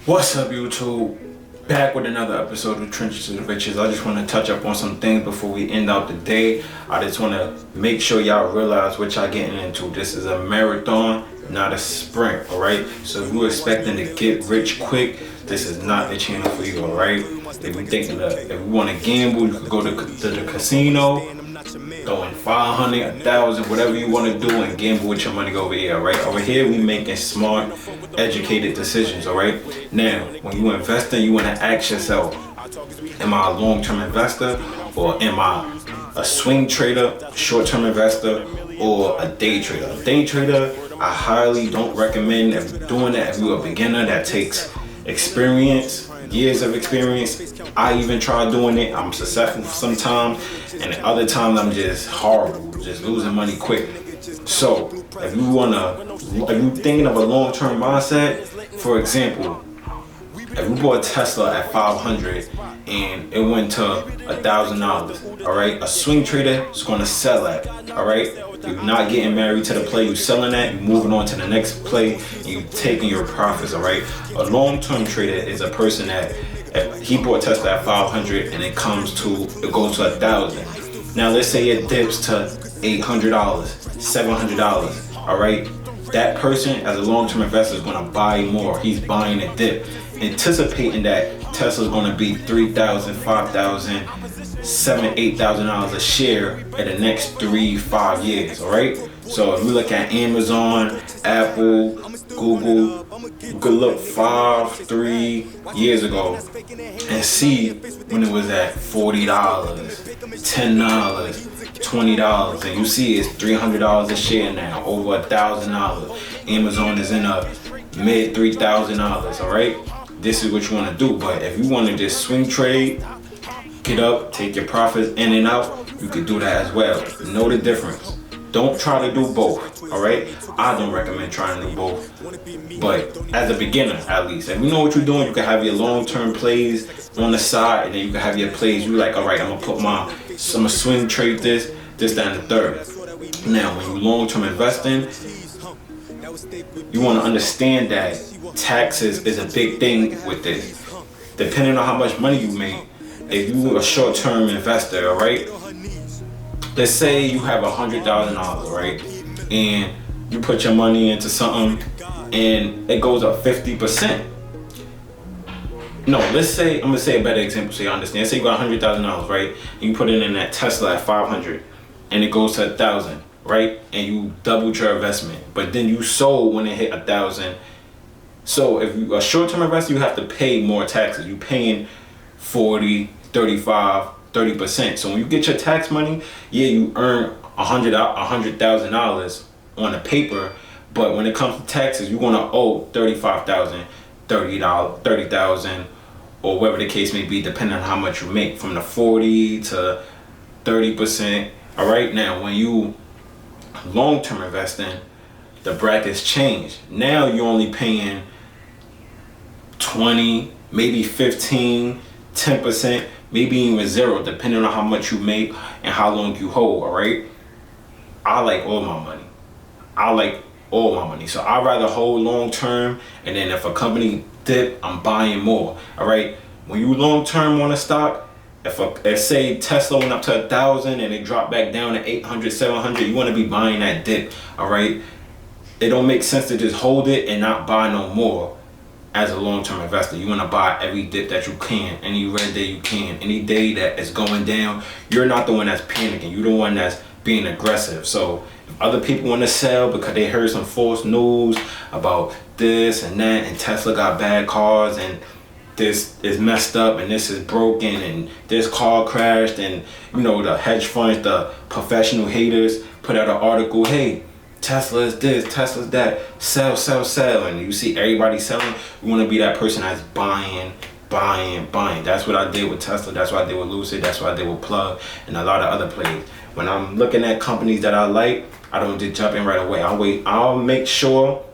What's up, YouTube? Back with another episode of Trenches to the Riches. I just want to touch up on some things before we end out the day. I just want to make sure y'all realize what y'all getting into. This is a marathon, not a sprint, alright? So if you're expecting to get rich quick, this is not the channel for you, alright? If you thinking that if you want to gamble, you can go to the casino, throw in 500, 1,000, whatever you want to do, and gamble with your money over here, alright? Over here, we making smart, educated decisions, alright? Now, when you investing, you want to ask yourself, am I a long-term investor, or am I a swing trader, short-term investor, or a day trader? A day trader, I highly don't recommend doing that if you're a beginner. That takes experience, years of experience. I even tried doing it. I'm successful sometimes, and at other times I'm just horrible, just losing money quick. So if you thinking of a long-term mindset, for example, if you bought a Tesla at 500 and it went to $1,000, all right, a swing trader is going to sell at, all right. You're not getting married to the play, you're selling that, you're moving on to the next play, and you're taking your profits, all right. A long-term trader is a person that he bought Tesla at 500 and it goes to 1,000. Now let's say it dips to $800, $700, all right. That person, as a long-term investor, is going to buy more. He's buying a dip, anticipating that Tesla's going to be $3,000, $5,000, $7,000, $8,000 a share in the next 3-5 years. All right. So if we look at Amazon, Apple, Google, you could look 3 years ago and see when it was at $40, $10, $20, and you see it's $300 a share now, over $1,000. Amazon is in a mid $3,000. All right, this is what you want to do. But if you want to just swing trade, get up, take your profits in and out, you could do that as well. Know the difference. Don't try to do both, all right? I don't recommend trying to do both, but as a beginner, at least, if you know what you're doing, you can have your long-term plays on the side, and then you can have your plays. You're like, all right, I'm gonna swing trade this, that, and the third. Now, when you long-term investing, you want to understand that taxes is a big thing with this. Depending on how much money you make, if you're a short-term investor, all right, let's say you have $100,000, right, and you put your money into something and it goes up 50%. No, I'm gonna say a better example so you understand. Let's say you got $100,000, right, and you put it in that Tesla at 500 and it goes to 1,000, right, and you doubled your investment, but then you sold when it hit 1,000. So if you're a short-term investor, you have to pay more taxes. You're paying 40, 35, 30%. So when you get your tax money, yeah, you earn $100,000 on the paper, but when it comes to taxes, you're gonna owe $35,000, $30,000, or whatever the case may be, depending on how much you make, from the 40 to 30%. All right, now when you long-term investing, the brackets change. Now you're only paying 20, maybe 15, 10%, maybe even 0, depending on how much you make and how long you hold, all right? I like all my money. So I'd rather hold long term, and then if a company dip, I'm buying more, all right? When you long term on a stock, if say Tesla went up to 1,000 and it dropped back down to 800, 700, you want to be buying that dip, all right? It don't make sense to just hold it and not buy no more. As a long-term investor, you want to buy every dip that you can, any red day you can, any day that is going down. You're not the one that's panicking. You're the one that's being aggressive. So if other people want to sell because they heard some false news about this and that, and Tesla got bad cars, and this is messed up, and this is broken, and this car crashed, and the hedge funds, the professional haters put out an article, hey, Tesla is this, Tesla's that, sell, and you see everybody selling. You want to be that person that's buying. That's what I did with Tesla. That's what I did with Lucid. That's what I did with Plug and a lot of other plays. When I'm looking at companies that I like, I don't just jump in right away. I'll make sure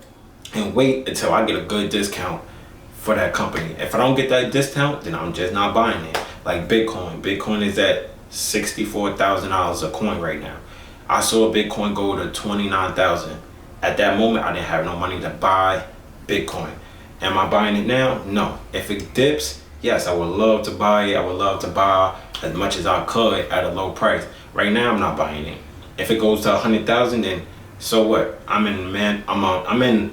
and wait until I get a good discount for that company. If I don't get that discount, then I'm just not buying it. Like Bitcoin. Bitcoin is at $64,000 a coin right now. I saw Bitcoin go to 29,000. At that moment, I didn't have no money to buy Bitcoin. Am I buying it now? No. If it dips, yes, I would love to buy it. I would love to buy as much as I could at a low price. Right now, I'm not buying it. If it goes to 100,000, then so what? I'm in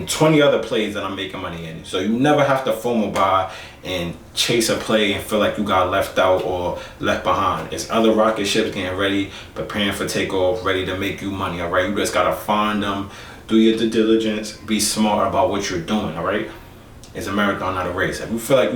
20 other plays that I'm making money in. So you never have to FOMO buy and chase a play and feel like you got left out or left behind. It's other rocket ships getting ready, preparing for takeoff, ready to make you money, all right? You just gotta find them, do your due diligence, be smart about what you're doing, all right? It's a marathon, not a race. If you feel like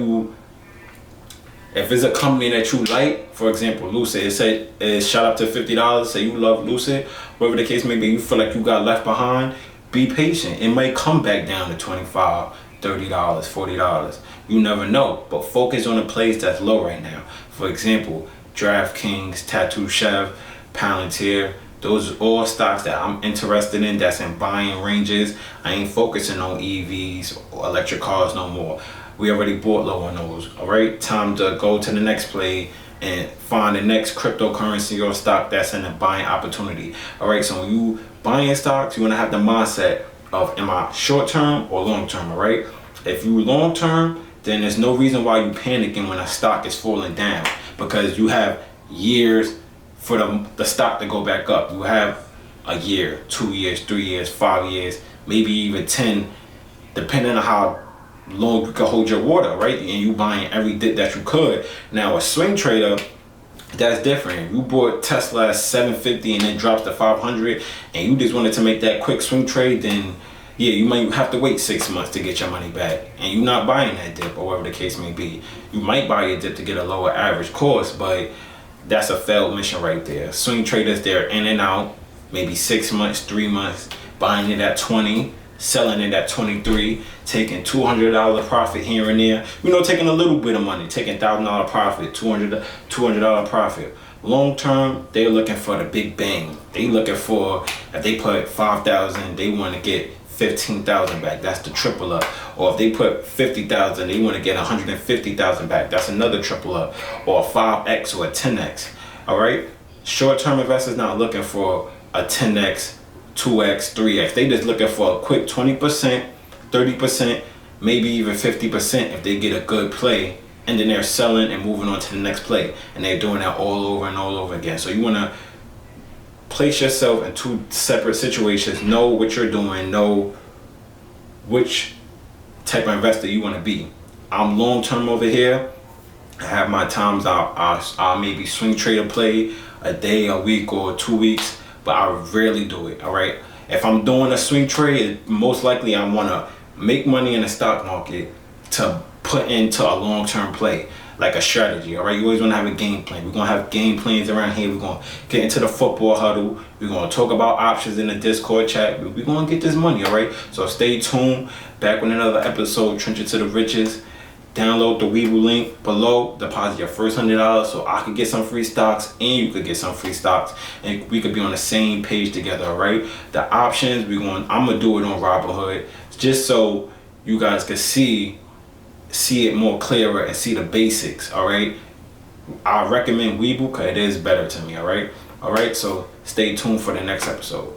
if it's a company that you like, for example, Lucid, it shot up to $50, say you love Lucid, whatever the case may be, you feel like you got left behind, be patient. It might come back down to $25, $30, $40. You never know, but focus on the plays that's low right now. For example, DraftKings, Tattoo Chef, Palantir, those are all stocks that I'm interested in that's in buying ranges. I ain't focusing on EVs or electric cars no more. We already bought low on those, all right? Time to go to the next play and find the next cryptocurrency or stock that's in a buying opportunity. All right, so when you buying stocks, you want to have the mindset of, am I short term or long term, all right? If you long term, then there's no reason why you panicking when a stock is falling down, because you have years for the stock to go back up. You have a year, 2 years, 3 years, 5 years, maybe even 10, depending on how long you can hold your water, right? And you buying every dip that you could. Now a swing trader, that's different. You bought Tesla at 750 and it drops to 500 and you just wanted to make that quick swing trade, then yeah, you might have to wait 6 months to get your money back, and you're not buying that dip or whatever the case may be. You might buy a dip to get a lower average cost, but that's a failed mission right there. Swing traders, they're in and out, maybe 6 months, 3 months, buying it at 20, selling it at 23, taking $200 profit here and there. You know, taking a little bit of money, taking $1,000 profit, $200 profit. Long term, they're looking for the big bang. They looking for, if they put 5,000, they want to get 15,000 back. That's the triple up. Or if they put 50,000, they want to get 150,000 back. That's another triple up. Or a 5x or a 10x. All right. Short-term investors not looking for a 10x, 2x, 3x. They just looking for a quick 20%, 30%, maybe even 50% if they get a good play, and then they're selling and moving on to the next play, and they're doing that all over and all over again. So you want to place yourself in two separate situations, know what you're doing, know which type of investor you want to be. I'm long term over here. I have my times I'll maybe swing trade a play a day, a week, or 2 weeks, but I rarely do it, all right? If I'm doing a swing trade, most likely I want to make money in the stock market to put into a long-term play, like a strategy, all right? You always want to have a game plan. We're going to have game plans around here. We're going to get into the football huddle. We're going to talk about options in the Discord chat. We're going to get this money, all right? So stay tuned. Back with another episode, Trench Into the Riches. Download the Webull link below, deposit your first $100 so I could get some free stocks and you could get some free stocks, and we could be on the same page together, all right? The options, I'm gonna do it on Robinhood just so you guys can see it more clearer and see the basics, all right? I recommend Webull because it is better to me, all right? All right, so stay tuned for the next episode.